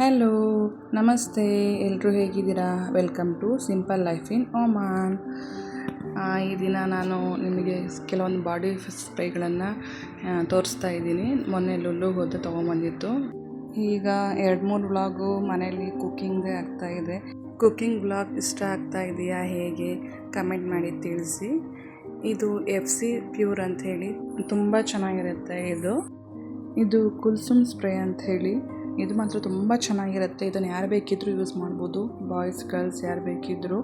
Hello, ನಮಸ್ತೆ. ಎಲ್ಲರೂ ಹೇಗಿದ್ದೀರಾ? Welcome to simple life in Oman. ಈ ದಿನ ನಾನು ನಿಮಗೆ ಕೆಲವೊಂದು ಬಾಡಿ ಸ್ಪ್ರೇಗಳನ್ನು ತೋರಿಸ್ತಾ ಇದ್ದೀನಿ. ಮೊನ್ನೆ ಲುಲ್ಲುಗೆ ಹೋದ ತೊಗೊಂಬಂದಿತ್ತು. ಈಗ 2-3 ವ್ಲಾಗು ಮನೇಲಿ ಕುಕ್ಕಿಂಗೇ ಆಗ್ತಾಯಿದೆ. ಕುಕ್ಕಿಂಗ್ ವ್ಲಾಗ್ ಇಷ್ಟ ಆಗ್ತಾ ಇದೆಯಾ ಹೇಗೆ ಕಮೆಂಟ್ ಮಾಡಿ ತಿಳಿಸಿ. ಇದು FC ಪ್ಯೂರ್ ಅಂಥೇಳಿ ತುಂಬ ಚೆನ್ನಾಗಿರುತ್ತೆ. ಇದು ಕುಲ್ಸುಮ್ ಸ್ಪ್ರೇ ಅಂಥೇಳಿ. ಇದು ಮಾತ್ರ ತುಂಬ ಚೆನ್ನಾಗಿರುತ್ತೆ. ಇದನ್ನು ಯಾರು ಬೇಕಿದ್ದರೂ ಯೂಸ್ ಮಾಡ್ಬೋದು. ಬಾಯ್ಸ್ ಗರ್ಲ್ಸ್ ಯಾರು ಬೇಕಿದ್ದರೂ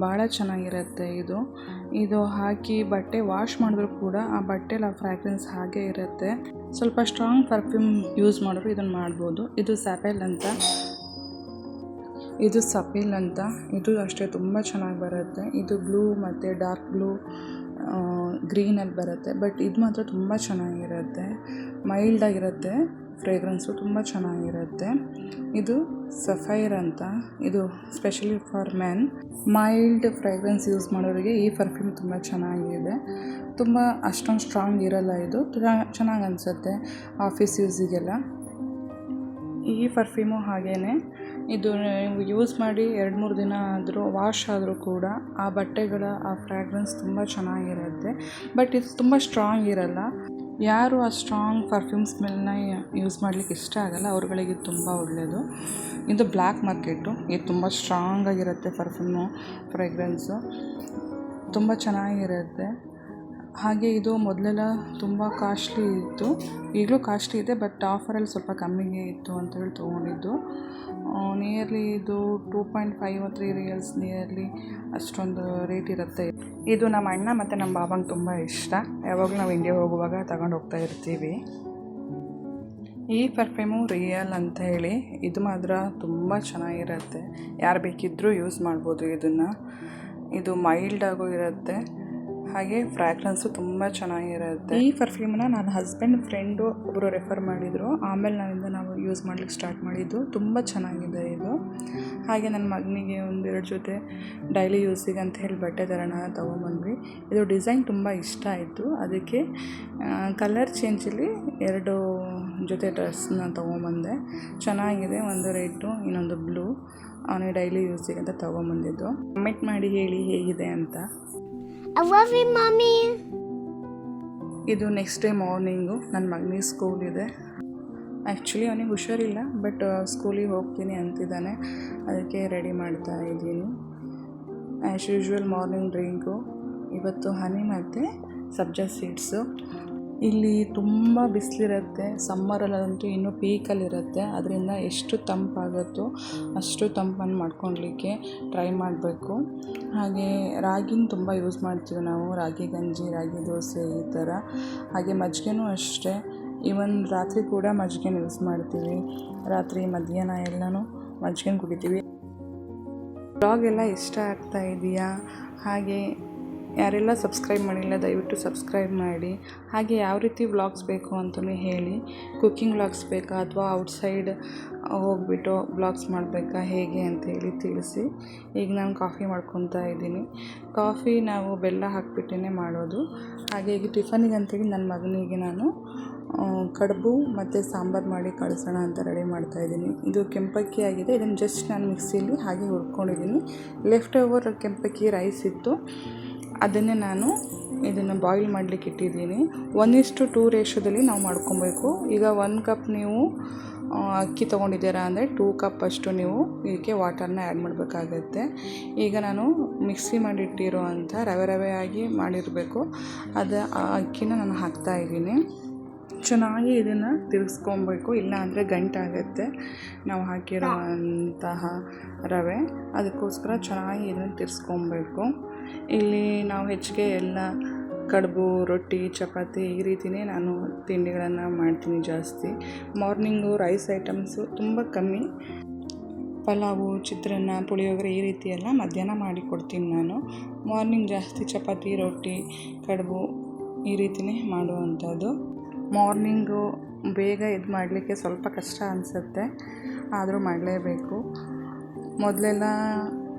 ಭಾಳ ಚೆನ್ನಾಗಿರುತ್ತೆ. ಇದು ಹಾಕಿ ಬಟ್ಟೆ ವಾಶ್ ಮಾಡಿದ್ರು ಕೂಡ ಆ ಬಟ್ಟೆಲಿ ಆ ಫ್ರ್ಯಾಗ್ರೆನ್ಸ್ ಹಾಗೇ ಇರುತ್ತೆ. ಸ್ವಲ್ಪ ಸ್ಟ್ರಾಂಗ್ ಪರ್ಫ್ಯೂಮ್ ಯೂಸ್ ಮಾಡೋರು ಇದನ್ನು ಮಾಡ್ಬೋದು. ಇದು ಸಪೆಲ್ ಅಂತ. ಇದು ಅಷ್ಟೇ ತುಂಬ ಚೆನ್ನಾಗಿ ಬರುತ್ತೆ. ಇದು ಬ್ಲೂ ಮತ್ತು ಡಾರ್ಕ್ ಬ್ಲೂ ಗ್ರೀನಲ್ಲಿ ಬರುತ್ತೆ. ಬಟ್ ಇದು ಮಾತ್ರ ತುಂಬ ಚೆನ್ನಾಗಿರುತ್ತೆ. ಮೈಲ್ಡಾಗಿರುತ್ತೆ. ಫ್ರೇಗ್ರೆನ್ಸು ತುಂಬ ಚೆನ್ನಾಗಿರುತ್ತೆ. ಇದು ಸಫೈರ್ ಅಂತ. ಇದು specially for men. Mild fragrance use ಮಾಡೋರಿಗೆ ಈ ಪರ್ಫ್ಯೂಮ್ ತುಂಬ ಚೆನ್ನಾಗಿದೆ. ತುಂಬ ಅಷ್ಟೊಂದು ಸ್ಟ್ರಾಂಗ್ ಇರಲ್ಲ. ಇದು ಚೆನ್ನಾಗಿ ಅನಿಸುತ್ತೆ ಆಫೀಸ್ ಯೂಸಿಗೆಲ್ಲ. ಈ ಪರ್ಫ್ಯೂಮು ಹಾಗೇ ಇದು ನೀವು ಯೂಸ್ ಮಾಡಿ 2-3 ದಿನ ಆದರೂ ವಾಶ್ ಆದರೂ ಕೂಡ ಆ ಬಟ್ಟೆಗಳ ಆ ಫ್ರ್ಯಾಗ್ರೆನ್ಸ್ ತುಂಬ ಚೆನ್ನಾಗಿರುತ್ತೆ. ಬಟ್ ಇದು ತುಂಬ ಸ್ಟ್ರಾಂಗ್ ಇರಲ್ಲ. ಯಾರು ಆ ಸ್ಟ್ರಾಂಗ್ ಪರ್ಫ್ಯೂಮ್ ಸ್ಮೆಲ್ನ ಯೂಸ್ ಮಾಡಲಿಕ್ಕೆ ಇಷ್ಟ ಆಗಲ್ಲ ಅವ್ರುಗಳಿಗೆ ಇದು ತುಂಬ ಒಳ್ಳೆಯದು. ಇದು ಬ್ಲ್ಯಾಕ್ ಮಾರ್ಕೆಟು. ಇದು ತುಂಬ ಸ್ಟ್ರಾಂಗಾಗಿರುತ್ತೆ ಪರ್ಫ್ಯೂಮು ಫ್ರೇಗ್ರೆನ್ಸು ತುಂಬ ಚೆನ್ನಾಗಿರುತ್ತೆ. ಹಾಗೆ ಇದು ಮೊದಲೆಲ್ಲ ತುಂಬ ಕಾಸ್ಟ್ಲಿ ಇತ್ತು. ಈಗಲೂ ಕಾಸ್ಟ್ಲಿ ಇದೆ, ಬಟ್ ಆಫರಲ್ಲಿ ಸ್ವಲ್ಪ ಕಮ್ಮಿಗೆ ಇತ್ತು ಅಂತೇಳಿ ತೊಗೊಂಡಿದ್ದು. ನಿಯರ್ಲಿ ಇದು 2.5 or 3 ರಿಯಲ್ಸ್ ನಿಯರ್ಲಿ ಅಷ್ಟೊಂದು ರೇಟ್ ಇರುತ್ತೆ. ಇದು ನಮ್ಮ ಅಣ್ಣ ಮತ್ತು ನಮ್ಮ ಬಾಬಂಗೆ ತುಂಬ ಇಷ್ಟ. ಯಾವಾಗಲೂ ನಾವು ಇಂಡಿಯಾ ಹೋಗುವಾಗ ತಗೊಂಡು ಹೋಗ್ತಾ ಇರ್ತೀವಿ. ಈ ಪರ್ಫ್ಯೂಮು ರಿಯಲ್ ಅಂತ ಹೇಳಿ. ಇದು ಮಾತ್ರ ತುಂಬ ಚೆನ್ನಾಗಿರುತ್ತೆ. ಯಾರು ಬೇಕಿದ್ದರೂ ಯೂಸ್ ಮಾಡ್ಬೋದು ಇದನ್ನು. ಇದು ಮೈಲ್ಡಾಗೂ ಇರುತ್ತೆ. ಹಾಗೆ ಫ್ರ್ಯಾಗ್ರೆನ್ಸು ತುಂಬ ಚೆನ್ನಾಗಿರುತ್ತೆ. ಈ ಪರ್ಫ್ಯೂಮನ್ನ ನನ್ನ ಹಸ್ಬೆಂಡ್ ಫ್ರೆಂಡು ಒಬ್ಬರು ರೆಫರ್ ಮಾಡಿದರು. ಆಮೇಲೆ ನಾವು ಯೂಸ್ ಮಾಡ್ಲಿಕ್ಕೆ ಸ್ಟಾರ್ಟ್ ಮಾಡಿದ್ದು. ತುಂಬ ಚೆನ್ನಾಗಿದೆ ಇದು. ಹಾಗೆ ನನ್ನ ಮಗನಿಗೆ 1-2 ಜೊತೆ ಡೈಲಿ ಯೂಸಿಗೆ ಅಂತ ಹೇಳಿ ಬಟ್ಟೆ ಥರನ ತೊಗೊಂಬಂದ್ವಿ. ಇದು ಡಿಸೈನ್ ತುಂಬ ಇಷ್ಟ ಆಯಿತು. ಅದಕ್ಕೆ ಕಲರ್ ಚೇಂಜಲ್ಲಿ 2 ಜೊತೆ ಡ್ರೆಸ್ನ ತೊಗೊಂಬಂದೆ. ಚೆನ್ನಾಗಿದೆ. ಒಂದು ರೆಡ್ಡು, ಇನ್ನೊಂದು ಬ್ಲೂ. ಅವನಿಗೆ ಡೈಲಿ ಯೂಸಿಗೆ ಅಂತ ತೊಗೊಂಬಂದಿದ್ದು. ಕಮೆಂಟ್ ಮಾಡಿ ಹೇಳಿ ಹೇಗಿದೆ ಅಂತ. I love you, Mommy. ಇದು ನೆಕ್ಸ್ಟ್ ಡೇ ಮಾರ್ನಿಂಗು. ನನ್ನ ಮಗನಿಗೆ ಸ್ಕೂಲ್ ಇದೆ. ಆ್ಯಕ್ಚುಲಿ ಅವನಿಗೆ ಹುಷಾರಿಲ್ಲ, ಬಟ್ ಸ್ಕೂಲಿಗೆ ಹೋಗ್ತೀನಿ ಅಂತಿದ್ದಾನೆ. ಅದಕ್ಕೆ ರೆಡಿ ಮಾಡ್ತಾ ಇದ್ದೀನಿ. As usual morning drink. ಇವತ್ತು ಹನಿ ಮತ್ತು ಸಬ್ಜಾ ಸೀಡ್ಸು. ಇಲ್ಲಿ ತುಂಬ ಬಿಸಿಲಿರುತ್ತೆ. ಸಮ್ಮರಲ್ಲಂತೂ ಇನ್ನೂ ಪೀಕಲ್ಲಿರುತ್ತೆ. ಅದರಿಂದ ಎಷ್ಟು ತಂಪಾಗುತ್ತೋ ಅಷ್ಟು ತಂಪನ್ನು ಮಾಡ್ಕೊಳ್ಲಿಕ್ಕೆ ಟ್ರೈ ಮಾಡಬೇಕು. ಹಾಗೆ ರಾಗಿನ ತುಂಬ ಯೂಸ್ ಮಾಡ್ತೀವಿ ನಾವು. ರಾಗಿ ಗಂಜಿ, ರಾಗಿ ದೋಸೆ ಈ ಥರ. ಹಾಗೆ ಮಜ್ಜಿಗೆನೂ ಅಷ್ಟೇ. ಈವನ್ ರಾತ್ರಿ ಕೂಡ ಮಜ್ಜಿಗೆನ ಯೂಸ್ ಮಾಡ್ತೀವಿ. ರಾತ್ರಿ ಮಧ್ಯಾಹ್ನ ಎಲ್ಲನೂ ಮಜ್ಜಿಗೆನ ಕುಡಿತೀವಿ. ವ್ಲಾಗ್ ಎಲ್ಲ ಇಷ್ಟ ಆಗ್ತಾ ಇದೆಯಾ? ಹಾಗೆ ಯಾರೆಲ್ಲ ಸಬ್ಸ್ಕ್ರೈಬ್ ಮಾಡಿಲ್ಲ ದಯವಿಟ್ಟು ಸಬ್ಸ್ಕ್ರೈಬ್ ಮಾಡಿ. ಹಾಗೆ ಯಾವ ರೀತಿ ವ್ಲಾಗ್ಸ್ ಬೇಕು ಅಂತಲೂ ಹೇಳಿ. ಕುಕ್ಕಿಂಗ್ ವ್ಲಾಗ್ಸ್ ಬೇಕಾ ಅಥವಾ ಔಟ್ಸೈಡ್ ಹೋಗ್ಬಿಟ್ಟು ವ್ಲಾಗ್ಸ್ ಮಾಡಬೇಕಾ ಹೇಗೆ ಅಂತೇಳಿ ತಿಳಿಸಿ. ಈಗ ನಾನು ಕಾಫಿ ಮಾಡ್ಕೊತಾ ಇದ್ದೀನಿ. ಕಾಫಿ ನಾವು ಬೆಲ್ಲ ಹಾಕಿಬಿಟ್ಟೇ ಮಾಡೋದು. ಹಾಗೆ ಈಗ ಟಿಫನಿಗೆ ಅಂತೇಳಿ ನನ್ನ ಮಗನಿಗೆ ನಾನು ಕಡುಬು ಮತ್ತು ಸಾಂಬಾರು ಮಾಡಿ ಕಳಿಸೋಣ ಅಂತ ರೆಡಿ ಮಾಡ್ತಾಯಿದ್ದೀನಿ. ಇದು ಕೆಂಪಕ್ಕಿ ಆಗಿದೆ. ಇದನ್ನು ಜಸ್ಟ್ ನಾನು ಮಿಕ್ಸಿಲಿ ಹಾಗೆ ಹುರ್ಕೊಂಡಿದ್ದೀನಿ. ಲೆಫ್ಟ್ ಓವರ್ ಕೆಂಪಕ್ಕಿ ರೈಸ್ ಇತ್ತು. ಅದನ್ನೇ ನಾನು ಇದನ್ನು ಬಾಯ್ಲ್ ಮಾಡಲಿಕ್ಕೆ ಇಟ್ಟಿದ್ದೀನಿ. 1:2 ರೇಷೋದಲ್ಲಿ ನಾವು ಮಾಡ್ಕೊಬೇಕು. ಈಗ 1 ಕಪ್ ನೀವು ಅಕ್ಕಿ ತೊಗೊಂಡಿದ್ದೀರಾ ಅಂದರೆ 2 ಕಪ್ ಅಷ್ಟು ನೀವು ಇದಕ್ಕೆ ವಾಟರ್ನ ಆ್ಯಡ್ ಮಾಡಬೇಕಾಗತ್ತೆ. ಈಗ ನಾನು ಮಿಕ್ಸಿ ಮಾಡಿಟ್ಟಿರೋ ಅಂಥ ರವೆ ಆಗಿ ಮಾಡಿರಬೇಕು ಆ ಅಕ್ಕಿನ ನಾನು ಹಾಕ್ತಾಯಿದ್ದೀನಿ. ಚೆನ್ನಾಗಿ ಇದನ್ನು ತಿರುಗಿಸ್ಕೊಬೇಕು, ಇಲ್ಲ ಅಂದರೆ ಗಂಟಾಗುತ್ತೆ ನಾವು ಹಾಕಿರೋ ಅಂತಹ ರವೆ. ಅದಕ್ಕೋಸ್ಕರ ಚೆನ್ನಾಗಿ ಇದನ್ನು ತಿರ್ಸ್ಕೊಬೇಕು. ಇಲ್ಲಿ ನಾವು ಹೆಚ್ಚಿಗೆ ಎಲ್ಲ ಕಡುಬು, ರೊಟ್ಟಿ, ಚಪಾತಿ ಈ ರೀತಿಯೇ ನಾನು ತಿಂಡಿಗಳನ್ನು ಮಾಡ್ತೀನಿ ಜಾಸ್ತಿ. ಮಾರ್ನಿಂಗು ರೈಸ್ ಐಟಮ್ಸು ತುಂಬ ಕಮ್ಮಿ. ಪಲಾವು, ಚಿತ್ರಾನ್ನ, ಪುಳಿಯೋಗರೆ ಈ ರೀತಿ ಎಲ್ಲ ಮಧ್ಯಾಹ್ನ ಮಾಡಿಕೊಡ್ತೀನಿ ನಾನು. ಮಾರ್ನಿಂಗ್ ಜಾಸ್ತಿ ಚಪಾತಿ, ರೊಟ್ಟಿ, ಕಡುಬು ಈ ರೀತಿಯೇ ಮಾಡುವಂಥದ್ದು. ಮಾರ್ನಿಂಗು ಬೇಗ ಇದು ಮಾಡಲಿಕ್ಕೆ ಸ್ವಲ್ಪ ಕಷ್ಟ ಅನಿಸುತ್ತೆ, ಆದರೂ ಮಾಡಲೇಬೇಕು. ಮೊದಲೆಲ್ಲ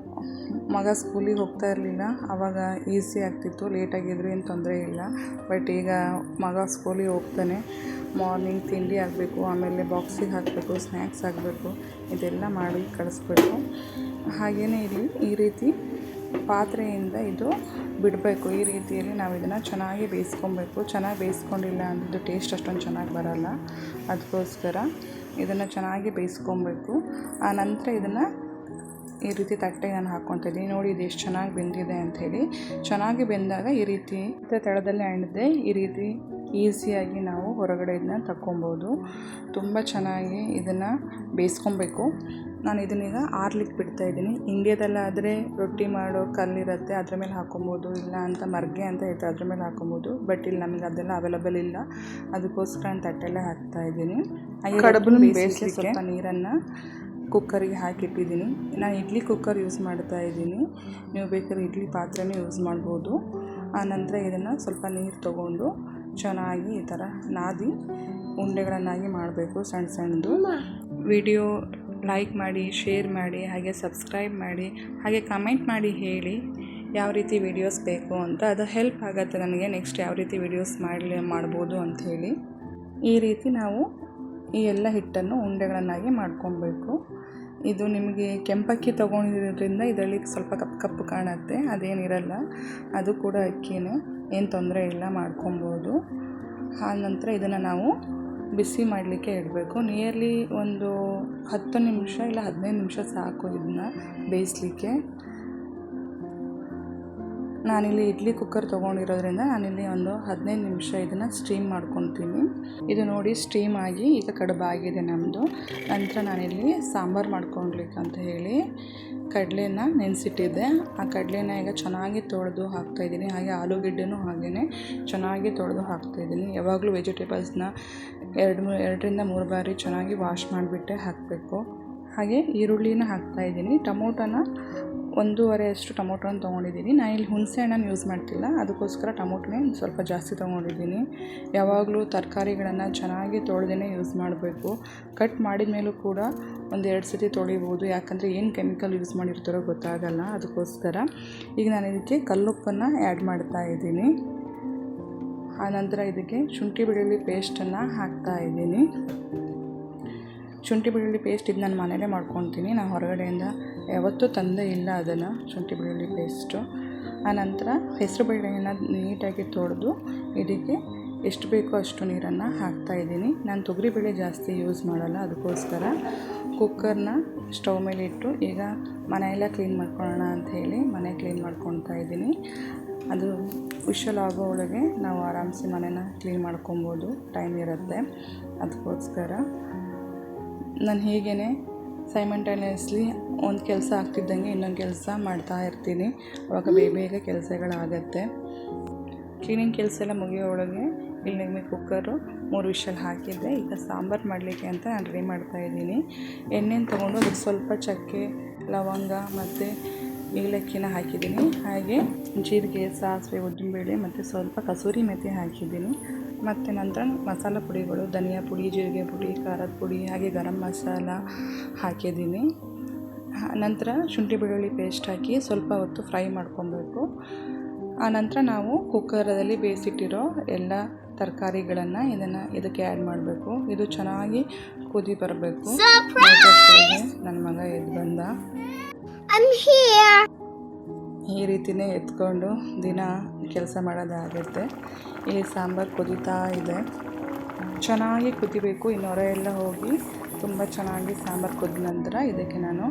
ಮಗ ಸ್ಕೂಲಿಗೆ ಹೋಗ್ತಾ ಇರಲಿಲ್ಲ, ಆವಾಗ ಈಸಿ ಆಗ್ತಿತ್ತು, ಲೇಟಾಗಿದ್ರು ಏನು ತೊಂದರೆ ಇಲ್ಲ. ಬಟ್ ಈಗ ಮಗ ಸ್ಕೂಲಿಗೆ ಹೋಗ್ತಾನೆ, ಮಾರ್ನಿಂಗ್ ತಿಂಡಿ ಆಗಬೇಕು, ಆಮೇಲೆ ಬಾಕ್ಸಿಗೆ ಹಾಕಬೇಕು, ಸ್ನ್ಯಾಕ್ಸ್ ಆಗಬೇಕು, ಇದೆಲ್ಲ ಮಾಡಿ ಕಳಿಸ್ಬೇಕು. ಹಾಗೆಯೇ ಇಲ್ಲಿ ಈ ರೀತಿ ಪಾತ್ರೆಯಿಂದ ಇದು ಬಿಡಬೇಕು. ಈ ರೀತಿಯಲ್ಲಿ ನಾವು ಇದನ್ನು ಚೆನ್ನಾಗಿ ಬೇಯಿಸ್ಕೊಬೇಕು. ಚೆನ್ನಾಗಿ ಬೇಯಿಸ್ಕೊಂಡಿಲ್ಲ ಅಂದಿದ್ದು ಟೇಸ್ಟ್ ಅಷ್ಟೊಂದು ಚೆನ್ನಾಗಿ ಬರೋಲ್ಲ. ಅದಕ್ಕೋಸ್ಕರ ಇದನ್ನು ಚೆನ್ನಾಗಿ ಬೇಯಿಸ್ಕೊಬೇಕು. ಆ ನಂತರ ಇದನ್ನು ಈ ರೀತಿ ತಟ್ಟೆಗೆ ನಾನು ಹಾಕ್ಕೊತಿದ್ದೀನಿ. ನೋಡಿ ಇದು ಎಷ್ಟು ಚೆನ್ನಾಗಿ ಬೆಂದಿದೆ ಅಂಥೇಳಿ. ಚೆನ್ನಾಗಿ ಬೆಂದಾಗ ಈ ರೀತಿ ತಳದಲ್ಲಿ ಎಣ್ಣೆ ಈ ರೀತಿ ಈಸಿಯಾಗಿ ನಾವು ಹೊರಗಡೆ ಇದನ್ನ ತಗೊಬೋದು. ತುಂಬ ಚೆನ್ನಾಗಿ ಇದನ್ನು ಬೇಯಿಸ್ಕೊಬೇಕು. ನಾನು ಇದನ್ನೀಗ ಆರ್ಲಿಕ್ಕೆ ಬಿಡ್ತಾಯಿದ್ದೀನಿ. ಇಂಡಿಯಾದಲ್ಲಾದರೆ ರೊಟ್ಟಿ ಮಾಡೋ ಕಲ್ಲಿರುತ್ತೆ, ಅದ್ರ ಮೇಲೆ ಹಾಕೊಬೋದು, ಇಲ್ಲ ಅಂತ ಮರ್ಗೆ ಅಂತ ಇರುತ್ತೆ, ಅದ್ರ ಮೇಲೆ ಹಾಕೊಬೋದು. ಬಟ್ ಇಲ್ಲಿ ನಮಗೆ ಅದೆಲ್ಲ ಅವೈಲಬಲ್ ಇಲ್ಲ, ಅದಕ್ಕೋಸ್ಕರ ನಾನು ತಟ್ಟೆಲ್ಲೇ ಹಾಕ್ತಾಯಿದ್ದೀನಿ. ಕಡುಬು ಬೇಯಿಸಲಿಕ್ಕೆ ಸ್ವಲ್ಪ ನೀರನ್ನು ಕುಕ್ಕರಿಗೆ ಹಾಕಿಟ್ಟಿದ್ದೀನಿ. ನಾನು ಇಡ್ಲಿ ಕುಕ್ಕರ್ ಯೂಸ್ ಮಾಡ್ತಾ ಇದ್ದೀನಿ, ನೀವು ಬೇಕಾದ್ರೆ ಇಡ್ಲಿ ಪಾತ್ರೆನೇ ಯೂಸ್ ಮಾಡ್ಬೋದು. ಆನಂತರ ಇದನ್ನು ಸ್ವಲ್ಪ ನೀರು ತೊಗೊಂಡು ಚೆನ್ನಾಗಿ ಈ ಥರ ನಾದಿ ಉಂಡೆಗಳನ್ನಾಗಿ ಮಾಡಬೇಕು, ಸಣ್ಣ ಸಣ್ಣದು. ವಿಡಿಯೋ ಲೈಕ್ ಮಾಡಿ, ಶೇರ್ ಮಾಡಿ, ಹಾಗೆ ಸಬ್ಸ್ಕ್ರೈಬ್ ಮಾಡಿ, ಹಾಗೆ ಕಮೆಂಟ್ ಮಾಡಿ ಹೇಳಿ ಯಾವ ರೀತಿ ವೀಡಿಯೋಸ್ ಬೇಕು ಅಂತ. ಅದು ಹೆಲ್ಪ್ ಆಗುತ್ತೆ ನನಗೆ ನೆಕ್ಸ್ಟ್ ಯಾವ ರೀತಿ ವೀಡಿಯೋಸ್ ಮಾಡ್ಬೋದು ಅಂಥೇಳಿ. ಈ ರೀತಿ ನಾವು ಈ ಎಲ್ಲ ಹಿಟ್ಟನ್ನು ಉಂಡೆಗಳನ್ನಾಗಿ ಮಾಡ್ಕೊಬೇಕು. ಇದು ನಿಮಗೆ ಕೆಂಪಕ್ಕಿ ತೊಗೊಂಡಿರೋದ್ರಿಂದ ಇದರಲ್ಲಿ ಸ್ವಲ್ಪ ಕಪ್ಪು ಕಪ್ಪು ಕಾಣುತ್ತೆ, ಅದೇನಿರಲ್ಲ, ಅದು ಕೂಡ ಅಕ್ಕಿನೇ, ಏನು ತೊಂದರೆ ಇಲ್ಲ, ಮಾಡ್ಕೊಬೋದು. ಆನಂತರ ಇದನ್ನು ನಾವು ಬಿಸಿ ಮಾಡಲಿಕ್ಕೆ ಇಡಬೇಕು. ನಿಯರ್ಲಿ ಒಂದು 10 ನಿಮಿಷ ಇಲ್ಲ 15 ನಿಮಿಷ ಸಾಕು ಇದನ್ನು ಬೇಯಿಸಲಿಕ್ಕೆ. ನಾನಿಲ್ಲಿ ಇಡ್ಲಿ ಕುಕ್ಕರ್ ತೊಗೊಂಡಿರೋದ್ರಿಂದ ನಾನಿಲ್ಲಿ ಒಂದು 15 ನಿಮಿಷ ಇದನ್ನು ಸ್ಟೀಮ್ ಮಾಡ್ಕೊತೀನಿ. ಇದು ನೋಡಿ ಸ್ಟೀಮ್ ಆಗಿ ಈಗ ಕಡುಬಾಗಿದೆ ನಮ್ಮದು. ನಂತರ ನಾನಿಲ್ಲಿ ಸಾಂಬಾರು ಮಾಡ್ಕೊಳ್ಲಿಕ್ಕೆ ಅಂತ ಹೇಳಿ ಕಡಲೆನ ನೆನೆಸಿಟ್ಟಿದ್ದೆ. ಆ ಕಡಲೆನ ಈಗ ಚೆನ್ನಾಗಿ ತೊಳೆದು ಹಾಕ್ತಾಯಿದ್ದೀನಿ. ಹಾಗೆ ಆಲೂಗೆಡ್ಡೆನೂ ಹಾಗೆಯೇ ಚೆನ್ನಾಗಿ ತೊಳೆದು ಹಾಕ್ತಾಯಿದ್ದೀನಿ. ಯಾವಾಗಲೂ ವೆಜಿಟೇಬಲ್ಸ್ನ 2ರಿಂದ 3 ಬಾರಿ ಚೆನ್ನಾಗಿ ವಾಶ್ ಮಾಡಿಬಿಟ್ಟೆ ಹಾಕಬೇಕು. ಹಾಗೆ ಈರುಳ್ಳಿನ ಹಾಕ್ತಾಯಿದ್ದೀನಿ. ಟೊಮೊಟೊನ 1.5 ಅಷ್ಟು ಟೊಮೊಟೊನ ತೊಗೊಂಡಿದ್ದೀನಿ. ನಾನಿಲ್ಲಿ ಹುಣಸೆ ಹಣ್ಣನ್ನು ಯೂಸ್ ಮಾಡ್ತಿಲ್ಲ, ಅದಕ್ಕೋಸ್ಕರ ಟೊಮೊಟೊನೇ ಸ್ವಲ್ಪ ಜಾಸ್ತಿ ತೊಗೊಂಡಿದ್ದೀನಿ. ಯಾವಾಗಲೂ ತರಕಾರಿಗಳನ್ನು ಚೆನ್ನಾಗಿ ತೊಳೆದೇ ಯೂಸ್ ಮಾಡಬೇಕು. ಕಟ್ ಮಾಡಿದ ಮೇಲೂ ಕೂಡ 1-2 ಸತಿ ತೊಳಿಬೋದು, ಯಾಕಂದರೆ ಏನು ಕೆಮಿಕಲ್ ಯೂಸ್ ಮಾಡಿರ್ತಾರೋ ಗೊತ್ತಾಗಲ್ಲ. ಅದಕ್ಕೋಸ್ಕರ ಈಗ ನಾನು ಇದಕ್ಕೆ ಕಲ್ಲುಪ್ಪನ್ನು ಆ್ಯಡ್ ಮಾಡ್ತಾಯಿದ್ದೀನಿ. ಆನಂತರ ಇದಕ್ಕೆ ಶುಂಠಿ ಬೆಳ್ಳುಳ್ಳಿ ಪೇಸ್ಟನ್ನು ಹಾಕ್ತಾಯಿದ್ದೀನಿ. ಶುಂಠಿ ಬೆಳ್ಳುಳ್ಳಿ ಪೇಸ್ಟ್ ಇದು ನಾನು ಮನೇಲೇ ಮಾಡ್ಕೊತೀನಿ, ನಾನು ಹೊರಗಡೆಯಿಂದ ಯಾವತ್ತೂ ತಂದೇ ಇಲ್ಲ ಅದನ್ನು, ಶುಂಠಿ ಬೆಳ್ಳುಳ್ಳಿ ಪೇಸ್ಟು. ಆನಂತರ ಹೆಸರುಬೇಳೆಯನ್ನು ನೀಟಾಗಿ ತೊಳೆದು ಇದಕ್ಕೆ ಎಷ್ಟು ಬೇಕೋ ಅಷ್ಟು ನೀರನ್ನು ಹಾಕ್ತಾಯಿದ್ದೀನಿ. ನಾನು ತೊಗರಿಬೇಳೆ ಜಾಸ್ತಿ ಯೂಸ್ ಮಾಡಲ್ಲ, ಅದಕ್ಕೋಸ್ಕರ ಕುಕ್ಕರ್ನ ಸ್ಟವ್ ಮೇಲೆ ಇಟ್ಟು ಈಗ ಮನೆಯೆಲ್ಲ ಕ್ಲೀನ್ ಮಾಡ್ಕೊಳ್ಳೋಣ ಅಂಥೇಳಿ ಮನೆ ಕ್ಲೀನ್ ಮಾಡ್ಕೊತಾ ಇದ್ದೀನಿ. ಅದು ವಿಷಲ್ ಆಗೋ ಒಳಗೆ ನಾವು ಆರಾಮ್ಸೆ ಮನೇನ ಕ್ಲೀನ್ ಮಾಡ್ಕೊಬೋದು, ಟೈಮ್ ಇರುತ್ತೆ. ಅದಕ್ಕೋಸ್ಕರ ನಾನು ಹೀಗೇ ಸೈಮಲ್ಟೇನಿಯಸ್ಲಿ ಒಂದು ಕೆಲಸ ಆಗ್ತಿದ್ದಂಗೆ ಇನ್ನೊಂದು ಕೆಲಸ ಮಾಡ್ತಾ ಇರ್ತೀನಿ. ಆವಾಗ ಬೇಗ ಕೆಲಸಗಳಾಗತ್ತೆ. ಕ್ಲೀನಿಂಗ್ ಕೆಲಸ ಎಲ್ಲ ಮುಗಿಯೋ ಒಳಗೆ ಇಲ್ಲಿ ನಿಮಗೆ ಕುಕ್ಕರು 3 ವಿಷಲ್ ಹಾಕಿದ್ದೆ. ಈಗ ಸಾಂಬಾರು ಮಾಡಲಿಕ್ಕೆ ಅಂತ ನಾನು ರೆಡಿ ಮಾಡ್ತಾಯಿದ್ದೀನಿ. ಎಣ್ಣೆನ ತೊಗೊಂಡು ಅದಕ್ಕೆ ಸ್ವಲ್ಪ ಚಕ್ಕೆ, ಲವಂಗ ಮತ್ತು ಏಲಕ್ಕಿನ ಹಾಕಿದ್ದೀನಿ. ಹಾಗೆ ಜೀರಿಗೆ, ಸಾಸಿವೆ, ಉದ್ದಿನಬೇಳೆ ಮತ್ತು ಸ್ವಲ್ಪ ಕಸೂರಿ ಮೆಥಿ ಹಾಕಿದ್ದೀನಿ. ಮತ್ತು ನಂತರ ಮಸಾಲ ಪುಡಿಗಳು, ಧನಿಯಾ ಪುಡಿ, ಜೀರಿಗೆ ಪುಡಿ, ಖಾರದ ಪುಡಿ, ಹಾಗೆ ಗರಂ ಮಸಾಲ ಹಾಕಿದ್ದೀನಿ. ನಂತರ ಶುಂಠಿ ಬೆಳ್ಳುಳ್ಳಿ ಪೇಸ್ಟ್ ಹಾಕಿ ಸ್ವಲ್ಪ ಹೊತ್ತು ಫ್ರೈ ಮಾಡ್ಕೊಬೇಕು. ಆನಂತರ ನಾವು ಕುಕ್ಕರಲ್ಲಿ ಬೇಯಿಸಿಟ್ಟಿರೋ ಎಲ್ಲ ತರಕಾರಿಗಳನ್ನು ಇದಕ್ಕೆ ಆ್ಯಡ್ ಮಾಡಬೇಕು. ಇದು ಚೆನ್ನಾಗಿ ಕುದಿ ಬರಬೇಕು. ನನ್ನ ಮಗ ಎದ್ದು ಬಂದ. ಈ ರೀತಿಯೇ ಎತ್ಕೊಂಡು ದಿನ ಕೆಲಸ ಮಾಡೋದಾಗುತ್ತೆ. ಇಲ್ಲಿ ಸಾಂಬಾರು ಕುದೀತಾ ಇದೆ, ಚೆನ್ನಾಗಿ ಕುದಿಬೇಕು. ಇನ್ನು ಹೊರ ಎಲ್ಲ ಹೋಗಿ ತುಂಬ ಚೆನ್ನಾಗಿ ಸಾಂಬಾರು ಕುದ್ದ ನಂತರ ಇದಕ್ಕೆ ನಾನು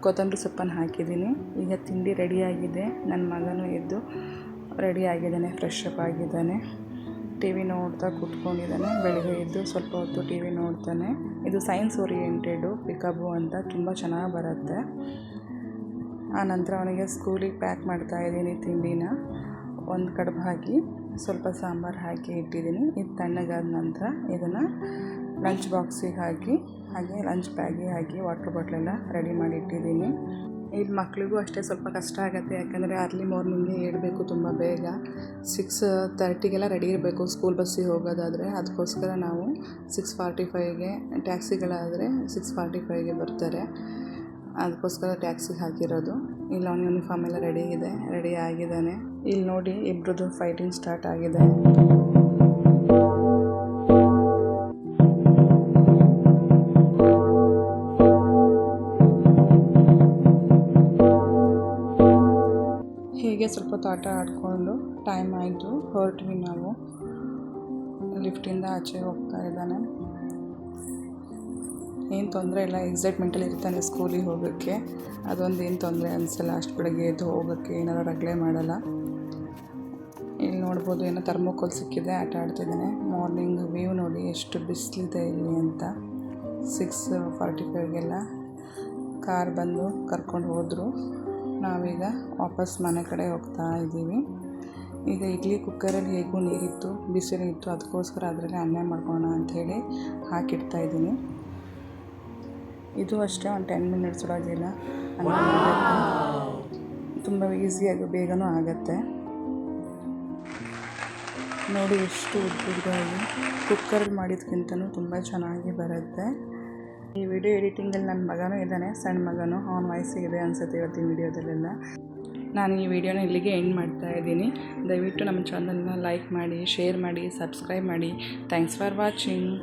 ಕೊತ್ತಂಬರಿ ಸೊಪ್ಪನ್ನು ಹಾಕಿದ್ದೀನಿ. ಈಗ ತಿಂಡಿ ರೆಡಿಯಾಗಿದೆ. ನನ್ನ ಮಗನೂ ಎದ್ದು ರೆಡಿಯಾಗಿದ್ದಾನೆ, ಫ್ರೆಶ್ ಅಪ್ ಆಗಿದ್ದಾನೆ. ಟಿ ವಿ ನೋಡ್ತಾ ಕೂತ್ಕೊಂಡಿದ್ದಾನೆ. ಬೆಳಗ್ಗೆ ಎದ್ದು ಸ್ವಲ್ಪ ಹೊತ್ತು ಟಿ ವಿ ನೋಡ್ತಾನೆ. ಇದು ಸೈನ್ಸ್ ಓರಿಯೆಂಟೆಡು ಪಿಕಬು ಅಂತ, ತುಂಬ ಚೆನ್ನಾಗಿ ಬರುತ್ತೆ. ಆನಂತರ ಅವನಿಗೆ ಸ್ಕೂಲಿಗೆ ಪ್ಯಾಕ್ ಮಾಡ್ತಾಯಿದ್ದೀನಿ ತಿಂಡಿನ. ಒಂದು ಕಡುಬು ಹಾಕಿ ಸ್ವಲ್ಪ ಸಾಂಬಾರು ಹಾಕಿ ಇಟ್ಟಿದ್ದೀನಿ. ಇದು ತಣ್ಣಗಾದ ನಂತರ ಇದನ್ನು ಲಂಚ್ ಬಾಕ್ಸಿಗೆ ಹಾಕಿ, ಹಾಗೆ ಲಂಚ್ ಬ್ಯಾಗಿಗೆ ಹಾಕಿ ವಾಟರ್ ಬಾಟ್ಲೆಲ್ಲ ರೆಡಿ ಮಾಡಿ ಇಟ್ಟಿದ್ದೀನಿ. ಇಲ್ಲಿ ಮಕ್ಕಳಿಗೂ ಅಷ್ಟೇ ಸ್ವಲ್ಪ ಕಷ್ಟ ಆಗುತ್ತೆ, ಯಾಕಂದರೆ ಅರ್ಲಿ ಮಾರ್ನಿಂಗೇ ಏಳಬೇಕು ತುಂಬ ಬೇಗ. 6:30ಗೆಲ್ಲ ರೆಡಿ ಇರಬೇಕು ಸ್ಕೂಲ್ ಬಸ್ಸಿಗೆ ಹೋಗೋದಾದರೆ. ಅದಕ್ಕೋಸ್ಕರ ನಾವು 6:45ಗೆ, ಟ್ಯಾಕ್ಸಿಗಳಾದರೆ 6:45ಗೆ ಬರ್ತಾರೆ. ಅದಕ್ಕೋಸ್ಕರ ಟ್ಯಾಕ್ಸಿಗೆ ಹಾಕಿರೋದು. ಇಲ್ಲಿ ಅವ್ನ ಯೂನಿಫಾರ್ಮ್ ಎಲ್ಲ ರೆಡಿ ಆಗಿದ್ದಾನೆ. ಇಲ್ಲಿ ನೋಡಿ ಇಬ್ರದ್ದು ಫೈಟಿಂಗ್ ಸ್ಟಾರ್ಟ್ ಆಗಿದೆ. ಹೀಗೆ ಸ್ವಲ್ಪ ಆಟ ಆಡಿಕೊಂಡು ಟೈಮ್ ಆಯಿತು, ಹೊರಟ್ವಿ ನಾವು. ಲಿಫ್ಟಿಂದ ಆಚೆ ಹೋಗ್ತಾ ಇದ್ದಾನೆ. ಏನು ತೊಂದರೆ ಇಲ್ಲ, ಎಕ್ಸೈಟ್ಮೆಂಟಲ್ಲಿ ಇರ್ತಾನೆ ಸ್ಕೂಲಿಗೆ ಹೋಗೋಕ್ಕೆ. ಅದೊಂದು ಏನು ತೊಂದರೆ ಅನಿಸಲ್ಲ. ಅಷ್ಟು ಬೆಳಗ್ಗೆ ಎದ್ದು ಹೋಗೋಕ್ಕೆ ಏನಾದ್ರು ರಗಳೆ ಮಾಡಲ್ಲ. ಇಲ್ಲಿ ನೋಡ್ಬೋದು ಏನೋ ಥರ್ಮೋಕೋಲ್ ಸಿಕ್ಕಿದೆ, ಆಟ ಆಡ್ತಿದ್ದಾನೆ. ಮಾರ್ನಿಂಗ್ ವ್ಯೂ ನೋಡಿ ಎಷ್ಟು ಬಿಸಿಲಿದೆ ಇಲ್ಲಿ ಅಂತ. 6:45ಗೆಲ್ಲ ಕಾರ್ ಬಂದು ಕರ್ಕೊಂಡು ಹೋದರು. ನಾವೀಗ ವಾಪಸ್ ಮನೆ ಕಡೆ ಹೋಗ್ತಾ ಇದ್ದೀವಿ. ಈಗ ಇಡ್ಲಿ ಕುಕ್ಕರಲ್ಲಿ ಹೇಗೂ ನೀರಿತ್ತು, ಬಿಸಿಲಿತ್ತು, ಅದಕ್ಕೋಸ್ಕರ ಅದರಲ್ಲಿ ಅನ್ನ ಮಾಡ್ಕೊಳ್ಳೋಣ ಅಂಥೇಳಿ ಹಾಕಿಡ್ತಾ ಇದ್ದೀನಿ. ಇದು ಅಷ್ಟೇ ಒಂದು 10 ಮಿನಿಟ್ಸ್ ಒಳಗೆಲ್ಲ ಅನ್ನ ಮಾಡಬೇಕು. ತುಂಬ ಈಸಿಯಾಗಿ ಬೇಗನೂ ಆಗುತ್ತೆ. ನೋಡಿ ಎಷ್ಟು ಉದ್ದುದ್ದಾಗಿ ಕುಕ್ಕರಲ್ಲಿ ಮಾಡಿದ್ಕಿಂತನೂ ತುಂಬ ಚೆನ್ನಾಗಿ ಬರುತ್ತೆ. ಈ ವಿಡಿಯೋ ಎಡಿಟಿಂಗಲ್ಲಿ ನನ್ನ ಮಗನೂ ಇದ್ದಾನೆ, ಸಣ್ಣ ಮಗನೂ. ಅವನ ವಯಸ್ಸಿಗಿದೆ ಅನಿಸುತ್ತೆ ಇವತ್ತಿನ ವಿಡಿಯೋದಲ್ಲೆಲ್ಲ. ನಾನು ಈ ವಿಡಿಯೋನ ಇಲ್ಲಿಗೆ ಎಂಡ್ ಮಾಡ್ತಾ ಇದ್ದೀನಿ. ದಯವಿಟ್ಟು ನಮ್ಮ ಚಾನಲ್ನ ಲೈಕ್ ಮಾಡಿ, ಶೇರ್ ಮಾಡಿ, ಸಬ್ಸ್ಕ್ರೈಬ್ ಮಾಡಿ. Thanks for watching.